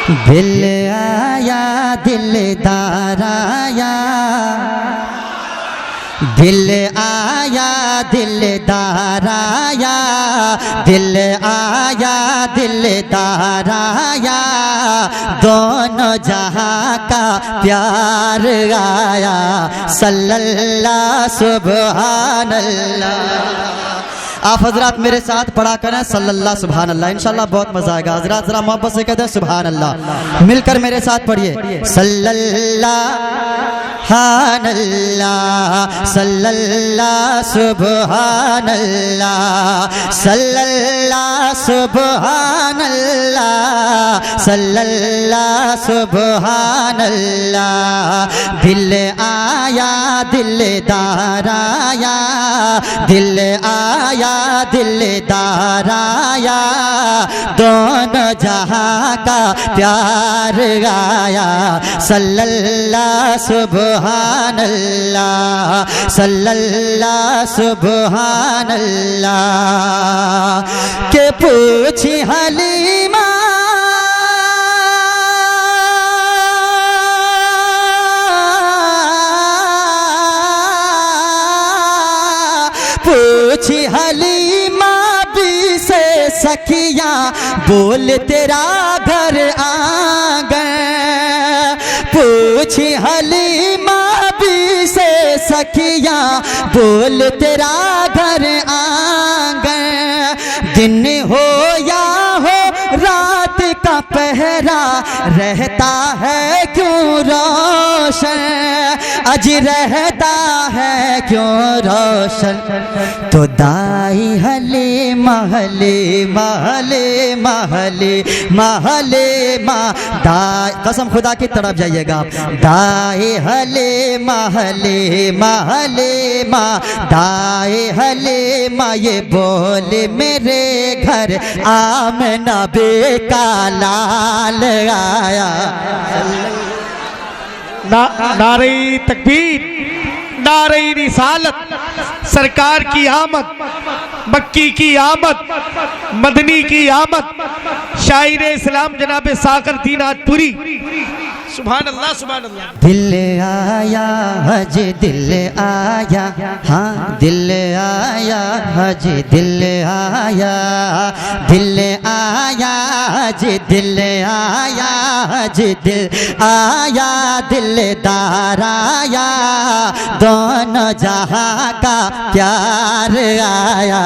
दिल आया दिलदार आया, दिल आया दिलदार आया, दिल आया दिलदार आया, दोनों जहां का प्यार आया। सल्लल्लाहु सुभान अल्लाह। आप हजरात मेरे साथ पढ़ा करें सल्लल्लाहु सुभान अल्लाह, इंशाल्लाह बहुत मजा आएगा। हजरात जरा मोहब्बत से कहते हैं सुभान अल्लाह, मिलकर मेरे साथ पढ़िए सल्लल्लाहु सल्लल्लाहु सुभान अल्लाह, सल्लल्लाहु सुभान अल्लाह, सल्लल्लाहु सुभान अल्लाह। दिल आया दिलदार आया, दिल आया दिलदार आया, दोनों जहां का प्यार आया। सल्लल्लाहु सुभान अल्लाह, सल्लल्लाहु सुभान अल्लाह। के पूछी हलीमा पूछी हलीमा भी से सखिया, बोल तेरा घर आंगन। पूछी हलीमा भी से सखिया, बोल तेरा घर आंगन। दिन हो या हो रात का पहरा, रहता है क्यों रोशन, अज रहता है क्यों रोशन। तो दाई हले महले महले महले महले माँ, दाई कसम खुदा की तरफ जाइएगा। दाई हले महले महले माँ, दाई हले माँ, ये बोले मेरे घर आमना बेका लाल आया। नारे तकबीर, नारे रिसालत, सरकार की आमद, मक्की की आमद, मदनी की आमद, शायर इस्लाम जनाब साकर दीन आजपुरी। सुभान अल्लाह सुभान अल्लाह। दिल आया हज दिल आया, हाँ दिल आया हज दिल आया, दिल आया हज दिल आया, हज दिल आया दिलदार आया, दोनों जहां का प्यार आया।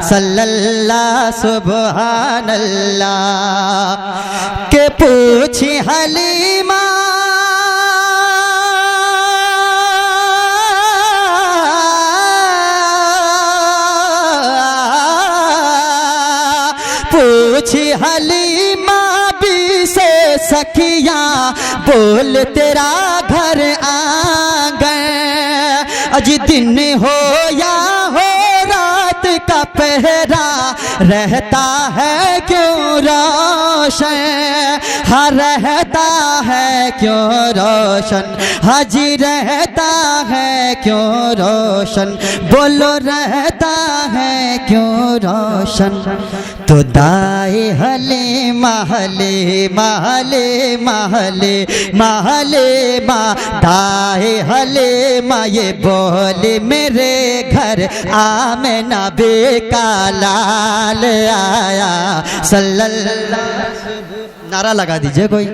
सल्लल्लाहु सुभान अल्लाह। के पूछी हलीमा पूछी हलीमा भी से सखिया, बोल तेरा घर आंगन। अज दिन हो या हो रात का पहरा, रहता है क्यों रोशन, हाँ रहता है क्यों रोशन, हाजी रहता है क्यों रोशन, बोलो रहता है क्यों रोशन। तो दाए हले महले महले महले महले माँ, दाए हले माँ, ये बोले मेरे घर आमना बेका लाल आया। सल्लल्लाहु, नारा लगा दीजिए कोई।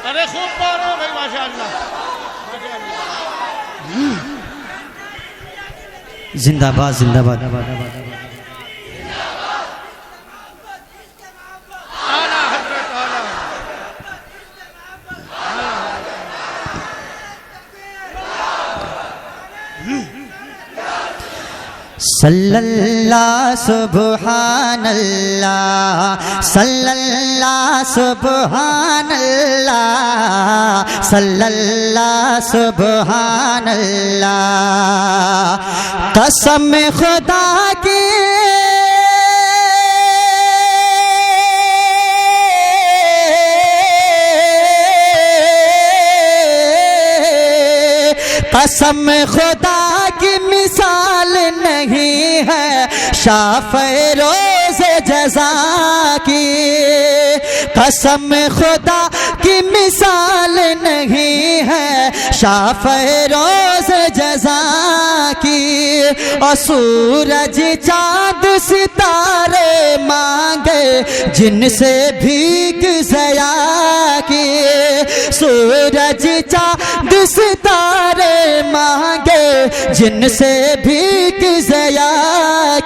अरे खूब पढ़ो भाई, माशाअल्लाह। जिंदाबाद जिंदाबाद। सल्लल्लाहु सुभान अल्लाह, सल्लल्लाहु सुभान अल्लाह, सल्लल्लाहु सुभान अल्लाह। कसम खुदा की कसम खुदा की मिसाल नहीं है शाफ़े रोज़ जज़ा की। कसम खुदा की मिसाल नहीं है शाफ़े रोज़ जज़ा की। और सूरज चाँद सितारे मांगे जिनसे भीग ज़या की। सूरज चाँद सितारे मांगे जिनसे भीग ज़या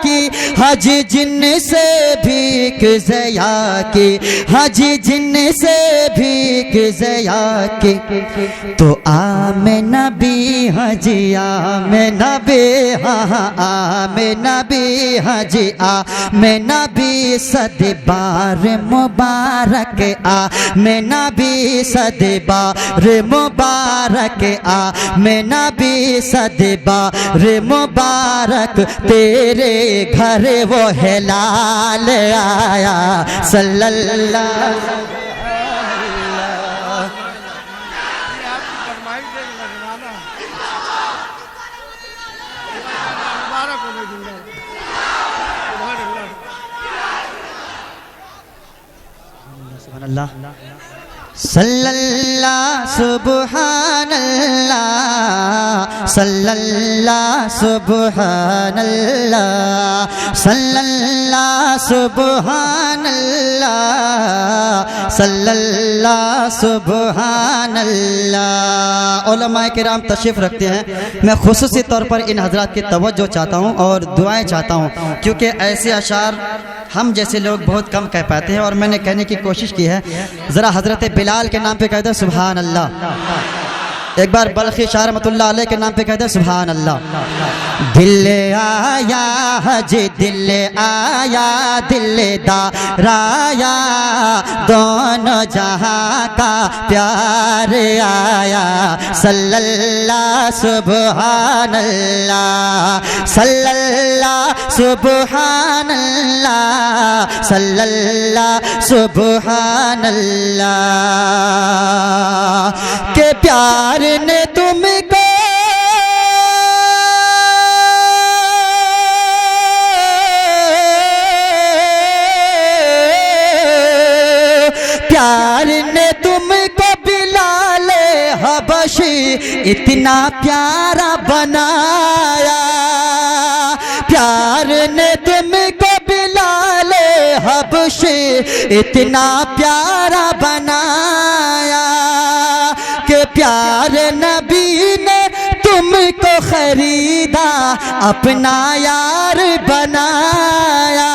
की। हज जिनसे भीग ज़या की, हज जिनसे भीग ज़या की। तो आमे नबी हजी आमे नबी, हाँ आमे नबी हजी आमे नबी सदबार मुबारक आमे नबी सदबार मुबारक आमे नबी सदबार मुबारक। तेरे घर वो हिलाल आया सल्लल्लाहु। सल्लल्लाहु सुब्हानल्लाह, सल्लल्लाहु सुब्हानल्लाह, सल्लल्लाहु सुब्हानल्लाह, सल्लल्लाहु सुब्हानल्लाह। उलमाए किराम तशरीफ़ रखते हैं। मैं खुसूसी तौर पर इन हज़रात की तवज्जो चाहता हूँ और दुआएं चाहता हूँ, क्योंकि ऐसे अशार हम जैसे लोग बहुत कम कह पाते हैं और मैंने कहने की कोशिश की है। ज़रा हज़रत बिलाल के नाम पे कहते हैं सुभान अल्लाह। एक बार बल्खी शाह रहमतुल्लाह अलैह के नाम पे कहते हैं सुभान अल्लाह। दिल आया हज दिल आया दिलदार आया, दोनों जहां का प्यार आया सल्लल्लाहु सुब्हान अल्लाह, सल्लल्लाहु सुब्हान अल्लाह, सल्लल्लाहु सुब्हान अल्लाह। के प्यार ने तुमको प्यार ने तुमको बिलाले हबशी इतना प्यारा बनाया। प्यार ने तुमको बिलाले हबशी इतना प्यारा बनाया। के प्यार नबी ने तुमको खरीदा अपना यार बनाया।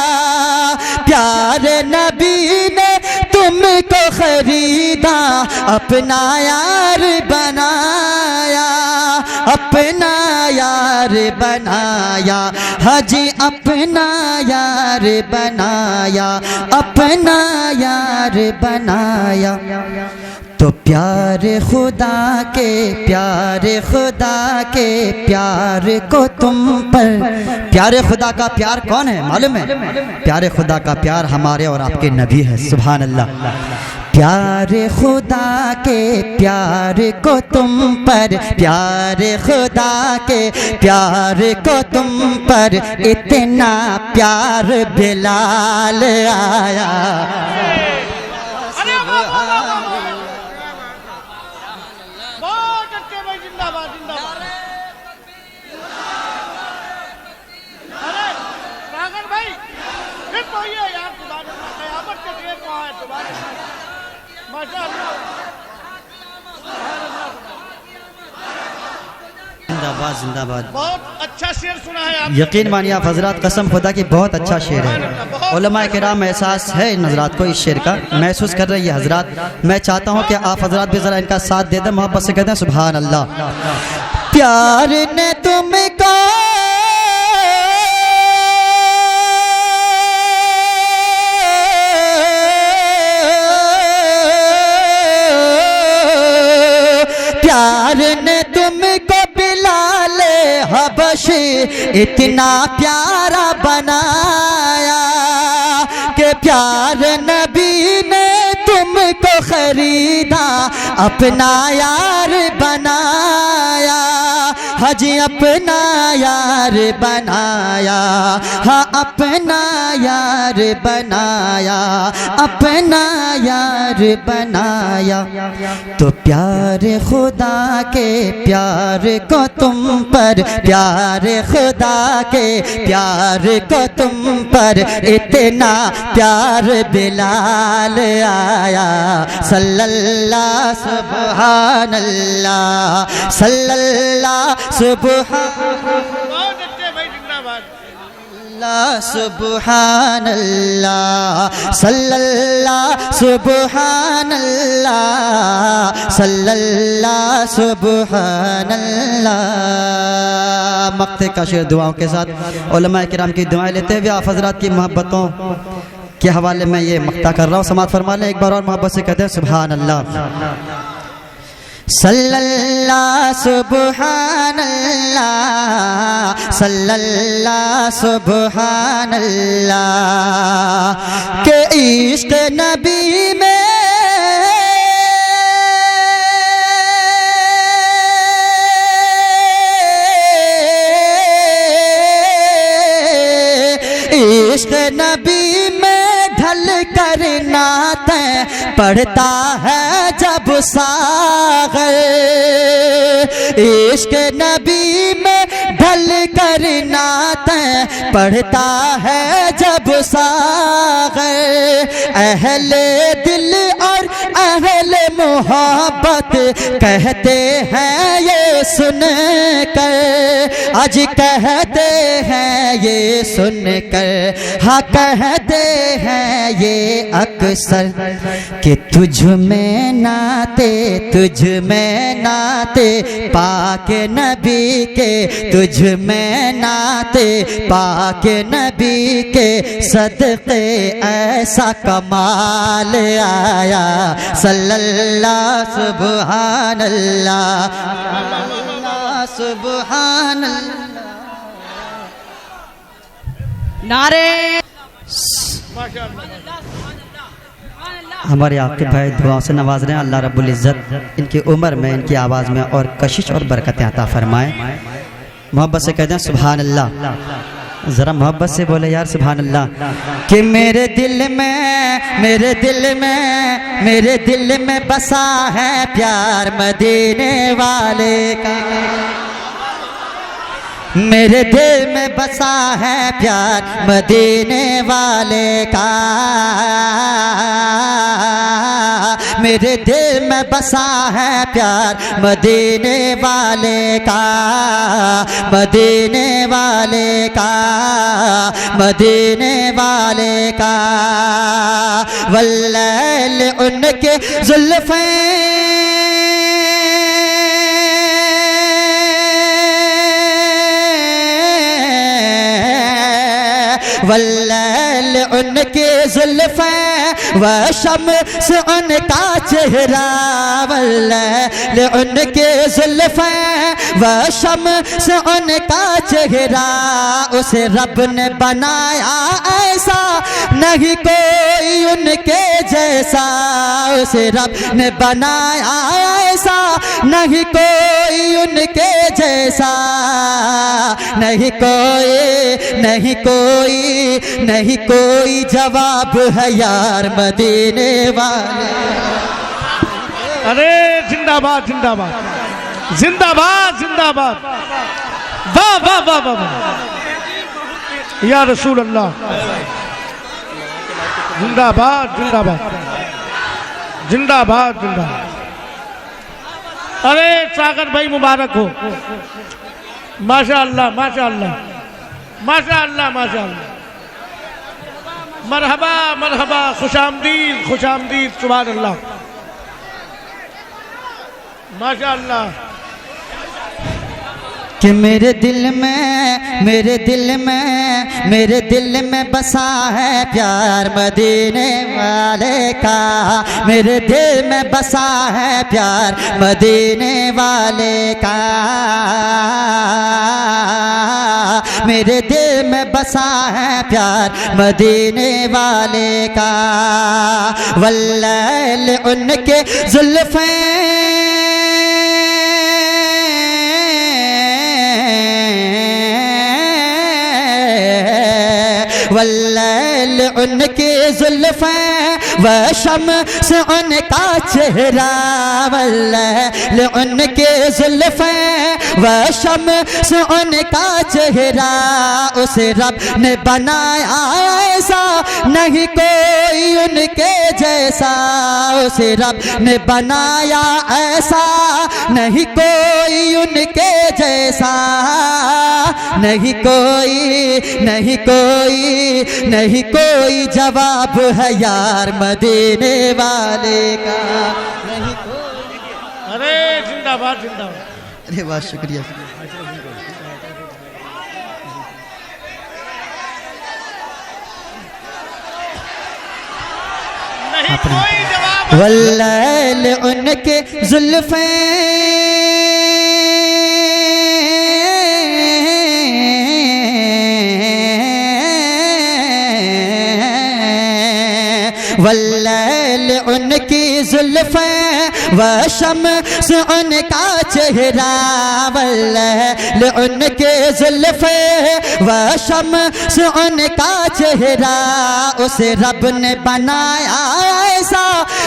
प्यार नबी ने तुमको खरीदा अपना यार बनाया, अपना यार बनाया। हजी अपना यार बनाया, अपना यार बनाया। तो प्यारे खुदा के प्यारे खुदा के प्यार को तुम पर, प्यारे खुदा का प्यार कौन है मालूम है? प्यारे खुदा का प्यार हमारे और आपके नबी है। सुभान अल्लाह। प्यारे खुदा के प्यार को तुम पर, प्यारे खुदा के प्यार को तुम पर इतना प्यार बिलाल आया। जिंदाबाद जिंदाबाद। बहुत अच्छा शेर सुना है आप। यकीन मानिए आप हजरात, कसम खुदा की बहुत अच्छा शेर है। उलमाए किराम एहसास है इन हजरात को इस शेर का, महसूस कर रहे हैं ये हजरात। मैं चाहता हूँ कि आप हजरात भी जरा इनका साथ दे दें, मोहब्बत से कहते हैं सुभान अल्लाह। प्यार ने तुमको प्यार ने तुमको बिलाले हबशी इतना प्यारा बनाया। कि प्यार नबी ने तुमको खरीदा अपना यार बनाया। हज अपना यार बनाया, हाँ अपना यार बनाया, अपना यार बनाया। तो प्यार खुदा के प्यार को तुम पर, प्यार खुदा के प्यार को तुम पर इतना प्यार बिलाल आया। सल्लल्लाहु सुब्हानल्लाह, सल्लल्लाहु सुब्हानल्लाह, सुब्हानल्लाह, सल्लल्लाहु सुब्हानल्लाह, सल्लल्लाहु सुब्हानल्लाह। मक्ते का शेर दुआओं के साथ उलमा किराम की दुआएं लेते हुए आप हजरात की मोहब्बतों के हवाले में ये मक्ता कर रहा हूँ। समात फरमा लें एक बार और मोहब्बत से कहते हैं सुभान अल्लाह। सल्लल्लाहु सुब्हानल्लाह, सल्लल्लाहु सुब्हानल्लाह के इश्क नबी में इश्क नबी में ढल कर नाते पढ़ता है जब सागर। इश्क नबी में ढल कर नाते पढ़ता है जब सागर। अहले दिल और अहले मोहब्बत कहते हैं ये सुन कर, आज कहते हैं ये सुन कर, हाँ कहते हैं ये अक्सर कि तुझ में नाते, तुझ में नाते पाक नबी के, तुझ में नाते पाक नबी के सदक़े ऐसा कमाल आया। सल्लल्लाहु सुब्हानल्लाह, सुब्हानल्लाह। नारे हमारे आपके भाई दुआ से नवाज रहे हैं। अल्लाह रब्बुल इज़्ज़त इनकी उम्र में, इनकी आवाज़ में और कशिश और बरकतें अता फरमाए। मोहब्बत से कहते हैं सुभान अल्लाह। ज़रा मोहब्बत से बोले यार सुभान अल्लाह। कि मेरे दिल में, मेरे दिल में, मेरे दिल में बसा है प्यार मदीने वाले का। मेरे दिल में बसा है प्यार मदीने वाले का। मेरे दिल में बसा है प्यार मदीने वाले का, मदीने वाले का, मदीने वाले का। वल्लैल उनके जुल्फ़ें वल्लैल उनके जुल्फ़ें व शम्स उनका चेहरा। वल्लैल उनके जुल्फ़ें व शम्स उनका चेहरा। उसे रब ने बनाया ऐसा नहीं कोई उनके जैसा। उसे रब ने बनाया ऐसा नहीं कोई उनके जैसा। नहीं कोई, नहीं कोई, नहीं कोई जवाब है यार मदीने वाले। अरे जिंदाबाद जिंदाबाद जिंदाबाद जिंदाबाद, वाह वाह वाह वाह वाह या रसूल अल्लाह। जिंदाबाद जिंदाबाद जिंदाबाद जिंदाबाद। अरे सागर भाई मुबारक हो। माशा अल्लाह माशा अल्लाह माशा अल्लाह माशा अल्लाह। मरहबा मरहबा, खुशामदीद खुशामदीद, सुभान अल्लाह, माशा अल्लाह। कि मेरे दिल में, मेरे दिल में, मेरे दिल में बसा है प्यार मदीने वाले का। मेरे दिल में बसा है प्यार मदीने वाले का। मेरे दिल में बसा है प्यार मदीने वाले का। वल्लैल उनके जुल्फ़ें वल्लैल उनकी जुल्फ़े व शम्स उनका चेहरा, वल्लैल उनकी जुल्फ़े व शम्स उनका चेहरा। उस रब ने बनाया ऐसा नहीं कोई उनके जैसा, उस रब ने बनाया ऐसा नहीं कोई उनके जैसा। नहीं कोई नहीं कोई नहीं कोई जवाब है यार मदीने वाले का। नहीं कोई। अरे जिंदाबाद जिंदाबाद। अरे वाह, शुक्रिया। नहीं कोई जवाब। वल्लैल उनके जुल्फ़े वल्लैल उनकी जुल्फ़े व शम्स उनका चेहरा, वल्लैल उनके जुल्फ़े व शम्स उनका चेहरा। उस रब ने बनाया ऐसा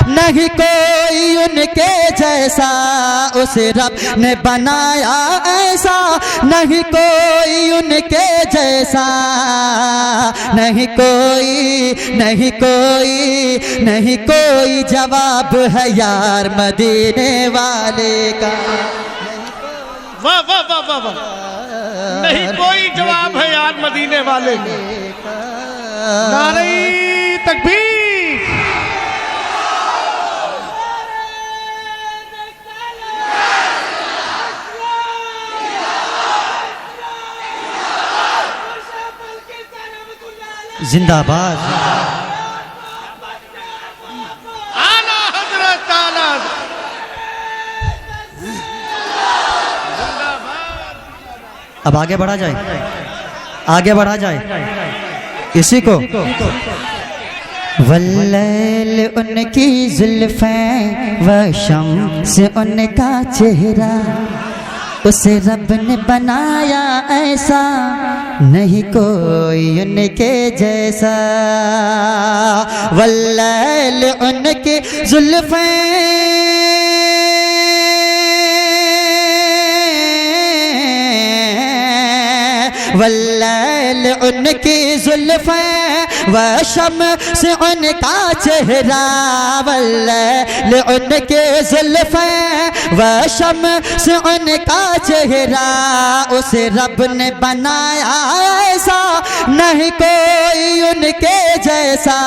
नहीं कोई उनके जैसा, उस रब ने बनाया ऐसा नहीं कोई उनके जैसा। नहीं कोई नहीं कोई नहीं कोई जवाब है यार मदीने वाले का। वाह वाह वाह वाह वाह। नहीं कोई जवाब है यार मदीने वाले का। नारे तकबीर। जिंदाबाद। आला हजरत आला। अब आगे बढ़ा जाए, आगे बढ़ा जाए इसी को। वल्लैल उनकी जुल्फ़े व शम्स उनका चेहरा, उस रब ने बनाया ऐसा नहीं कोई उनके जैसा। वल्लैल उनकी जुल्फ़े वल्लैल उनकी जुल्फ़े व शम्स उनका चेहरा, वल्लैल उनके जुल्फ़े व शम्स उनका चेहरा। उस रब ने बनाया ऐसा नहीं कोई उनके जैसा,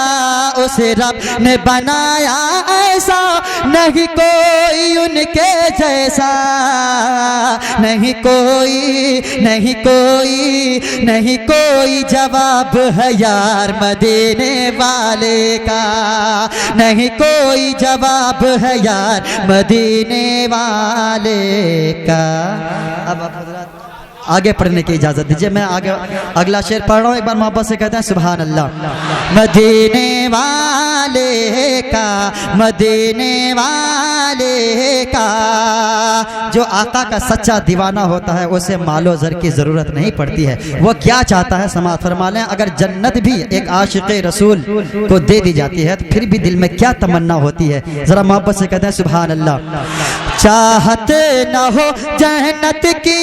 उस रब ने बनाया ऐसा नहीं कोई उनके जैसा। नहीं कोई नहीं कोई नहीं कोई जवाब है यार मदीने वाले का। नहीं कोई जवाब है यार मदीने वाले का। अब आप हज़रात आगे पढ़ने की इजाज़त दीजिए, मैं आगे अगला शेर पढ़ रहा हूँ। एक बार मोहब्बत से कहते हैं सुभान अल्लाह। मदीने वाले का मदीने वाले का, जो आका का सच्चा दीवाना होता है उसे मालो ज़र की ज़रूरत नहीं पड़ती है। वो क्या चाहता है समाअत फरमा लें। अगर जन्नत भी एक आशिक़े रसूल को दे दी जाती है तो फिर भी दिल में क्या तमन्ना होती है। ज़रा मोहब्बत से कहते हैं सुभान अल्लाह। चाहत न हो जन्नत की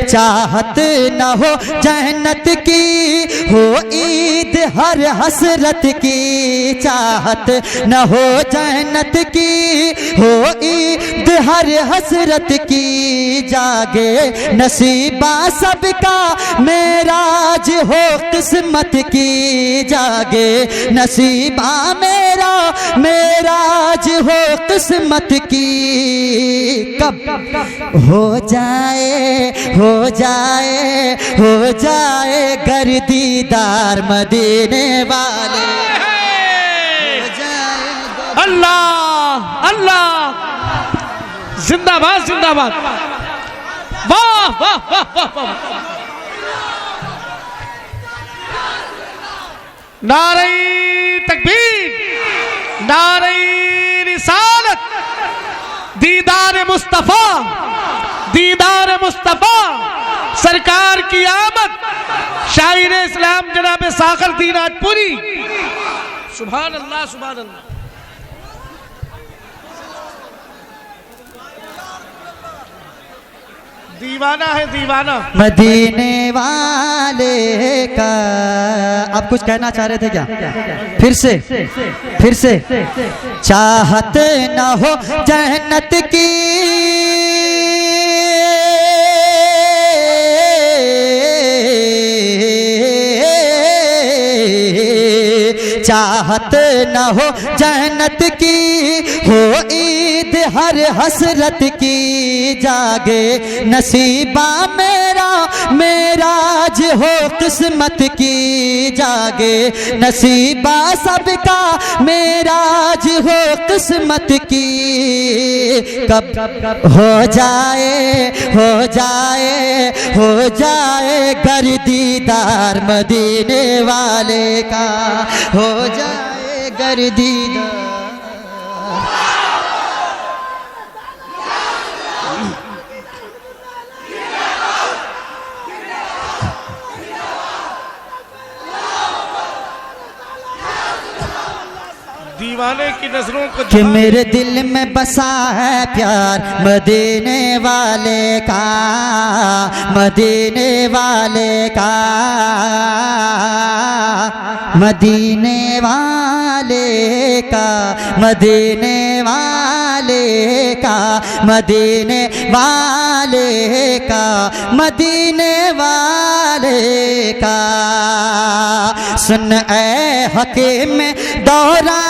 चाहत न हो जन्नत की, हो ईद हर हसरत की। चाहत न हो जन्नत की, हो ईद हर हसरत की। जागे नसीबा सबका मेराज हो किस्मत की। जागे नसीबा मेरा मेराज हो किस्मत की। कब हो जाए गर दीदार मदीने वाले। अल्लाह अल्लाह। जिंदाबाद जिंदाबाद। वाह वाह वाह वाह वाह। नारे तकबीर, नारे रिसालत, दीदार मुस्तफा, दीदार मुस्तफा, सरकार की आमद, शायर इस्लाम जनाब साखर दीन आटपुरी। सुभान अल्लाह, सुभान अल्लाह। दीवाना है दीवाना। मदीने वाले का, आप कुछ कहना चाह रहे थे क्या? फिर से चाहत न हो जन्नत की, चाहत न हो जन्नत की, हो ईद हर हसरत की, जागे नसीबा मेरा मेराज हो किस्मत की, जागे नसीबा सबका मेराज हो किस्मत की। कब हो जाए गर दीदार मदीने वाले का, हो जाए गर दीदार। दीवाने की नजरों को कि मेरे दिल में बसा है प्यार मदीने वाले का, मदीने वाले का, मदीने वाले का, मदीने वाले का, मदीने वाले का, मदीने वाले का। सुन ऐ हकीम दौरा,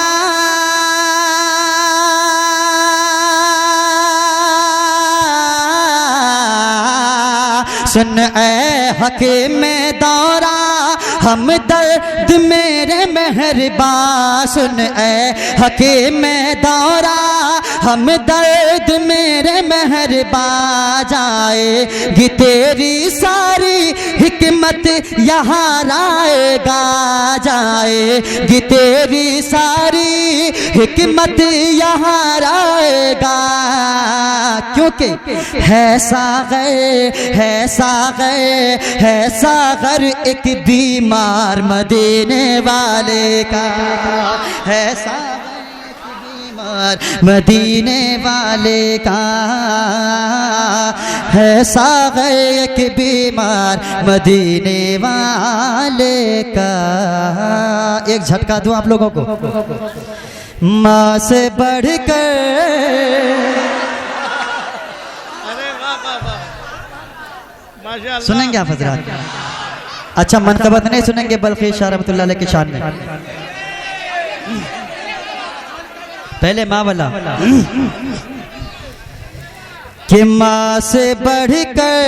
सुन ऐ हकीम दौरा, हम दर्द मेरे मेहरबान। सुन ऐ हकीम दौरा, हम दर्द मेरे मेहरबान। जाएगी तेरी सारी हिकमत यहाँ आएगा, जाएगी तेरी सारी हिकमत यहाँ आएगा। क्योंकि है सागर एक बीमार मदीने वाले का, है सागर एक बीमार मदीने वाले का, है सागर एक बीमार मदीने वाले का। एक झटका दूं आप लोगों को, माँ से बढ़कर। सुनेंगे आप हजरात? अच्छा, मनकबत नहीं सुनेंगे बल्कि शाह रहमतुल्लाह अलैह की शान में। पहले माँ वाला कि माँ से बढ़कर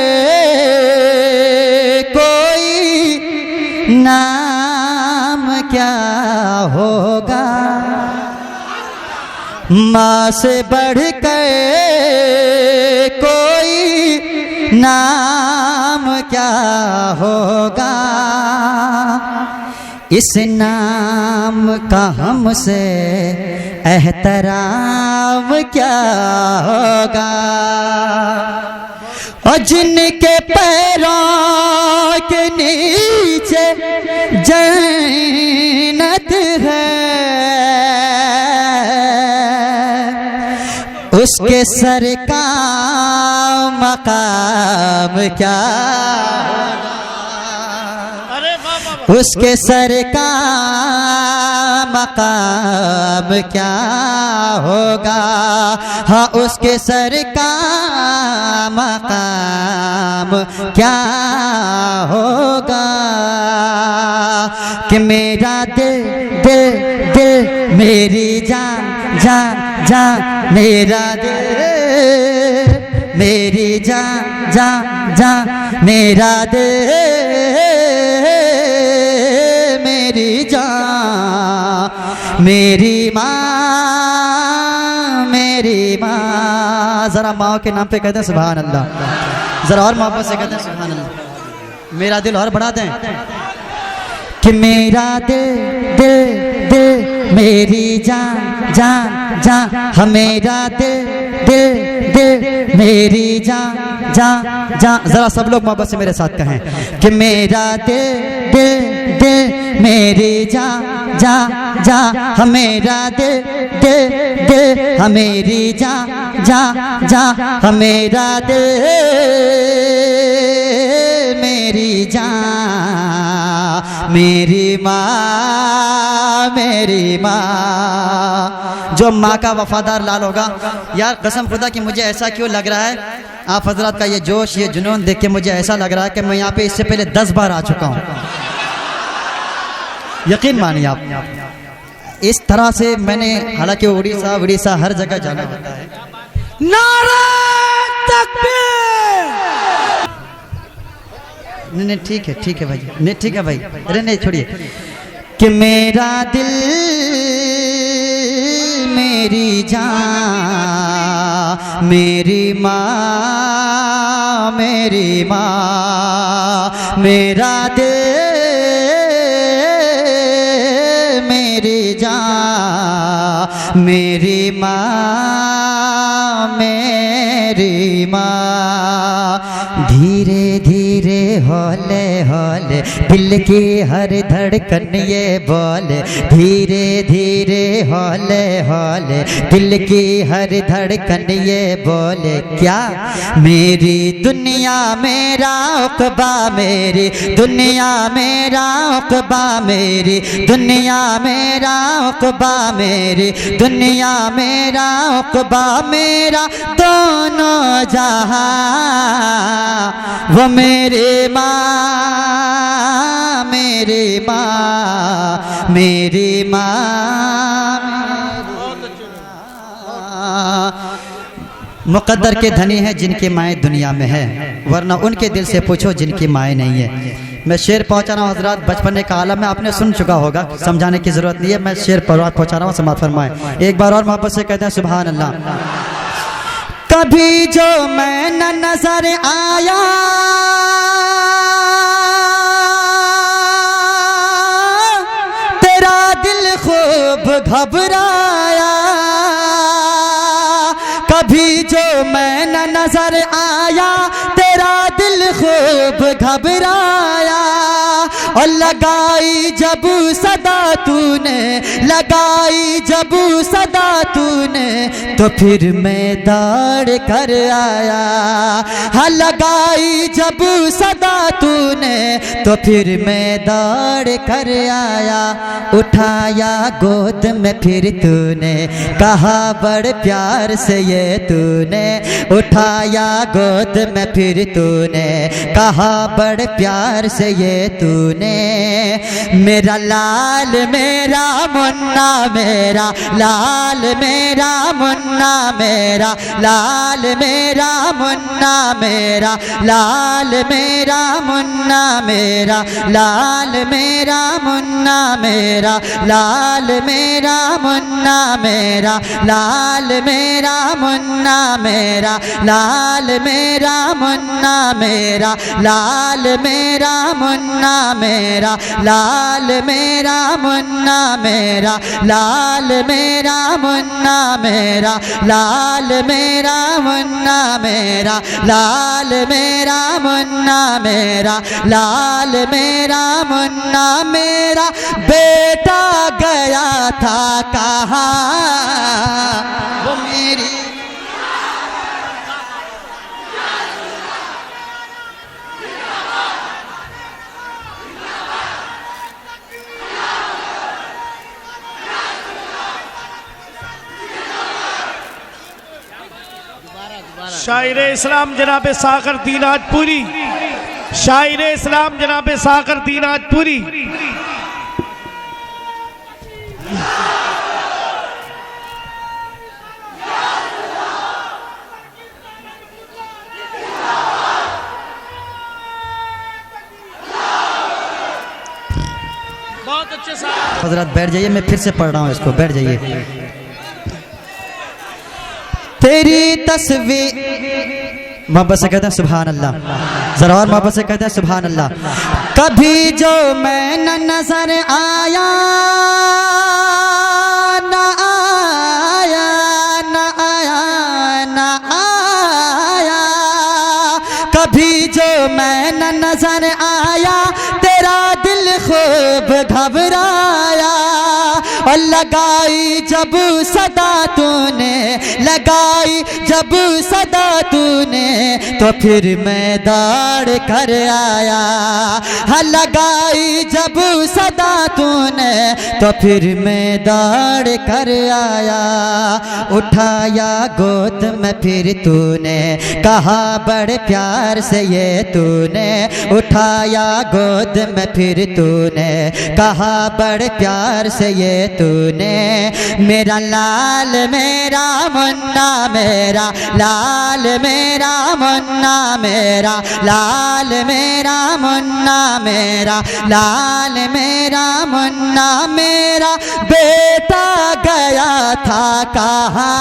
कोई नाम क्या होगा, माँ से बढ़कर कोई नाम क्या होगा, इस नाम का हमसे एहतराम क्या होगा। और जिनके पैरों के नीचे जन्नत है, उसके सर का मकाम क्या, उसके सर का मकाम क्या होगा। हाँ, उसके सर का मकाम क्या होगा। कि मेरा दिल दिल दिल मेरी जान जान जान, मेरा दिल मेरी जान जान जान, मेरा दिल मेरी जान, मेरी माँ। जरा माँ के नाम पे कहते हैं सुभान अल्लाह, जरा और मोहब्बत से कहते हैं सुभान अल्लाह। मेरा दिल और बढ़ा दें कि मेरा दिल दिल दिल मेरी जान जान जान, हाँ मेरा दिल दिल दिल मेरी जान जान जान। जरा सब लोग मोहब्बत से मेरे साथ कहें कि मेरा दिल दिल दिल मेरी जान जान जान, हाँ मेरा दिल दिल दिल, हाँ मेरी जान जान जान, हाँ मेरा दिल मेरी जान मेरी माँ मेरी माँ। जो माँ का वफादार लाल होगा, यार कसम खुदा कि मुझे ऐसा क्यों लग रहा है, आप हजरात का ये जोश ये जुनून देख के मुझे ऐसा लग रहा है कि मैं यहाँ पे इससे पहले 10 बार आ चुका हूँ। यकीन मानिए आप, इस तरह से मैंने, हालांकि उड़ीसा हर जगह जाना होता है। नारे तकबीर। नहीं ठीक है भाई, नहीं ठीक है भाई, अरे नहीं छोड़िए। कि मेरा दिल मेरी जान मेरी माँ मेरी माँ, मेरा दिल मेरी जान मेरी माँ मेरी माँ। धीरे धीरे हौले हौले दिल की हर धड़कन ये बोले, धीरे धीरे हौले हौले दिल की हर धड़कन ये बोले, क्या मेरी दुनिया मेरा उक़बा मेरी दुनिया मेरा उक़बा मेरी दुनिया मेरा उक़बा मेरी दुनिया मेरा उक़बा मेरा, दोनों जहां वो मेरी माँ मेरी माँ मेरी माँ। मुक़द्दर के धनी हैं जिनकी माएँ दुनिया में है, वरना उनके दिल से पूछो जिनकी माएँ नहीं है। मैं शेर पहुँचा रहा हूँ हजरात, बचपन का आलम में आपने सुन चुका होगा, समझाने की ज़रूरत नहीं है। मैं शेर पहुँचा रहा हूँ, समाअत फरमाएं। एक बार और मोहब्बत से कहते हैं सुभान अल्लाह। कभी जो मैं न नजर आया तेरा दिल खूब घबराया, कभी जो मैं न नजर आया तेरा दिल खूब घबराया, और लगाई जब सदा तूने लगाई जब सदा तूने तो फिर मैं दौड़ कर आया, हाँ लगाई जब सदा तूने तो फिर मैं दौड़ कर आया। उठाया गोद में फिर तूने कहा बड़ प्यार से ये तूने, उठाया गोद में फिर तूने कहा बड़ प्यार से ये तूने, मेरा लाल मेरा मुन्ना मेरा लाल मेरा मुन्ना मेरा लाल मेरा मुन्ना मेरा लाल मेरा मुन्ना मेरा लाल मेरा मुन्ना मेरा लाल मेरा मुन्ना मेरा लाल मेरा मुन्ना मेरा लाल मेरा मुन्ना मेरा लाल मेरा मुन्ना मेरा लाल मेरा मुन्ना मेरा लाल मेरा मुन्ना मेरा लाल मेरा मुन्ना मेरा लाल मेरा मुन्ना मेरा लाल मेरा मुन्ना मेरा, बेटा गया था कहाँ वो मेरी। शायर इस्लाम जनाब साकर दीन आजपुरी, शायर इस्लाम जनाब साकर दीन आजपुरी। बहुत अच्छे से हजरत बैठ जाइए, मैं फिर से पढ़ रहा हूँ इसको, बैठ जाइए। तेरी तस्वीर, मोहब्बत से कहते हैं सुभान अल्लाह, जरा और मोहब्बत से कहते हैं सुभान अल्लाह। कभी जो मैं न नजर आया कभी जो मैं न नजर आया तेरा दिल खूब घबराया, और लगाई जब सदा तूने, लगाई जब सदा तूने, तो फिर मैं दौड़ कर आया। हाँ लगाई जब सदा तूने, तो फिर मैं दौड़ कर आया। उठाया गोद में फिर तूने, कहा बड़े प्यार से ये तूने, उठाया गोद में फिर तूने, कहा बड़े प्यार से ये तूने। मेरा लाल मेरा मुन्ना, मेरा लाल मेरा मुन्ना, मेरा लाल मेरा मुन्ना, मेरा लाल मेरा मुन्ना, मेरा बेटा गया था कहाँ,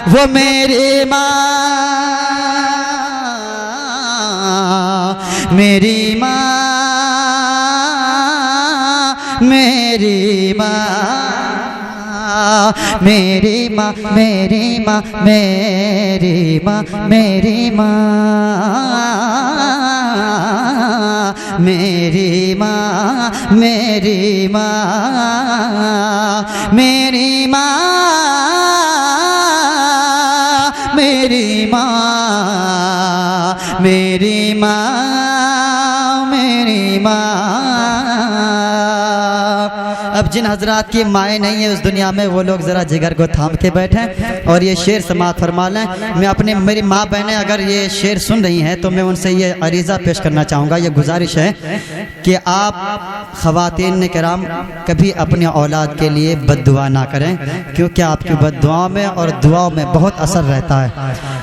वो मेरी माँ, मेरी माँ, मेरी माँ, मेरी माँ, मेरी माँ, मेरी माँ, मेरी माँ, मेरी माँ, मेरी माँ, मेरी माँ, मेरी माँ, मेरी माँ, मेरी माँ। अब जिन हजरात की माएँ नहीं है उस दुनिया में, वो लोग ज़रा जिगर को थाम के बैठें और ये शेर समात फरमा लें। मैं अपने, मेरी माँ बहनें अगर ये शेर सुन रही हैं तो मैं उनसे ये अरीज़ा पेश करना चाहूँगा, ये गुजारिश है कि आप ख़वातीन किराम कभी अपने औलाद के लिए बद्दुआ ना करें, क्योंकि आपकी बद्दुआओं में और दुआओं में बहुत असर रहता है।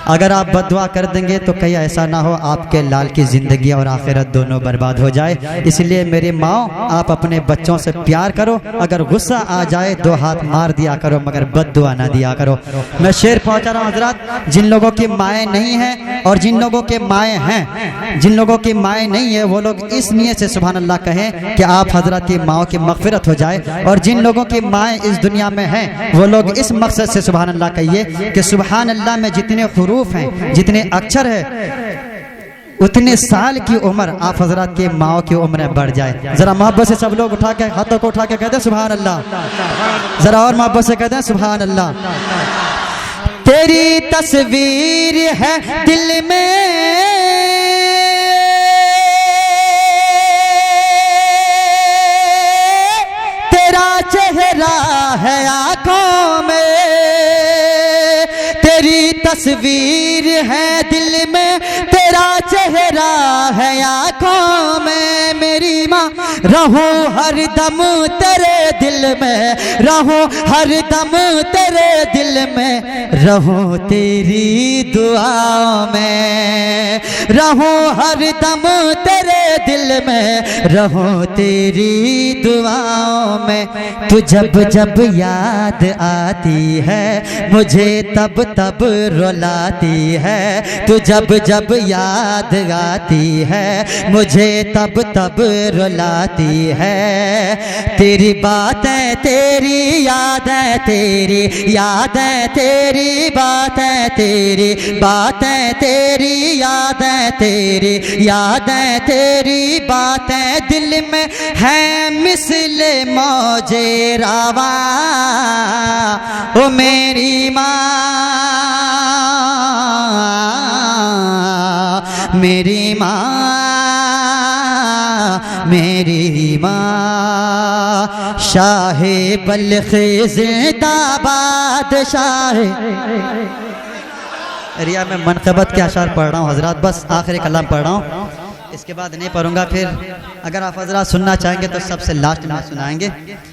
अगर आप बद्दुआ कर देंगे तो कहीं ऐसा ना हो आपके लाल की ज़िंदगी और आखिरत दोनों बर्बाद हो जाए। इसलिए मेरी माँ, आप अपने बच्चों से प्यार करो, अगर गुस्सा आ जाए दो हाथ मार दिया करो, मगर बद्दुआ ना दिया करो। मैं शेर पहुंचा रहा हूँ हजरत, जिन लोगों की माएँ नहीं हैं और जिन लोगों के माएँ हैं, जिन लोगों की माएँ नहीं है वो लोग इस नियत से सुभान अल्लाह कहें कि आप हजरत की माओं की मग़फ़िरत हो जाए, और जिन लोगों की माएँ इस दुनिया में हैं वो लोग इस मकसद से सुभान अल्लाह कहिए कि सुभान अल्लाह में जितने हुरूफ हैं, जितने अक्षर है, उतने साल की उम्र आप हजरत के माओ की उम्र बढ़ जाए। जरा मोहब्बत से सब लोग उठा के, हाथों को उठा के कहते हैं सुभान अल्लाह, जरा और मोहब्बत से कहते हैं सुभान अल्लाह। तेरी तस्वीर है दिल में, तेरा चेहरा है आंखों में, तेरी तस्वीर है दिल में, तेरा चेहरा है आंखों में। मेरी माँ रहूं हर दम तेरे दिल में, रहूं हर दम तेरे दिल में, रहूं तेरी दुआओं में, रहूं हर दम तेरे दिल में, रहूं तेरी दुआओं में। तू जब जब याद आती है मुझे तब तब रुलाती है, तू जब जब याद आती है मुझे तब तब रुलाती है। तेरी बातें तेरी यादें, तेरी यादें तेरी बातें, तेरी बातें तेरी यादें, तेरी यादें तेरी बातें दिल में है मिसले मौजे रावा। ओ मेरी माँ, मेरी माँ, मेरी माँ, शाहे बल्ख जिंदाबाद, शाहे। रिया में मनक़बत के अशार पढ़ रहा हूँ हजरात, बस आखिरी कलाम पढ़ रहा हूँ, इसके बाद नहीं पढ़ूंगा। फिर अगर आप हजरात सुनना चाहेंगे तो सबसे लास्ट में सुनाएंगे।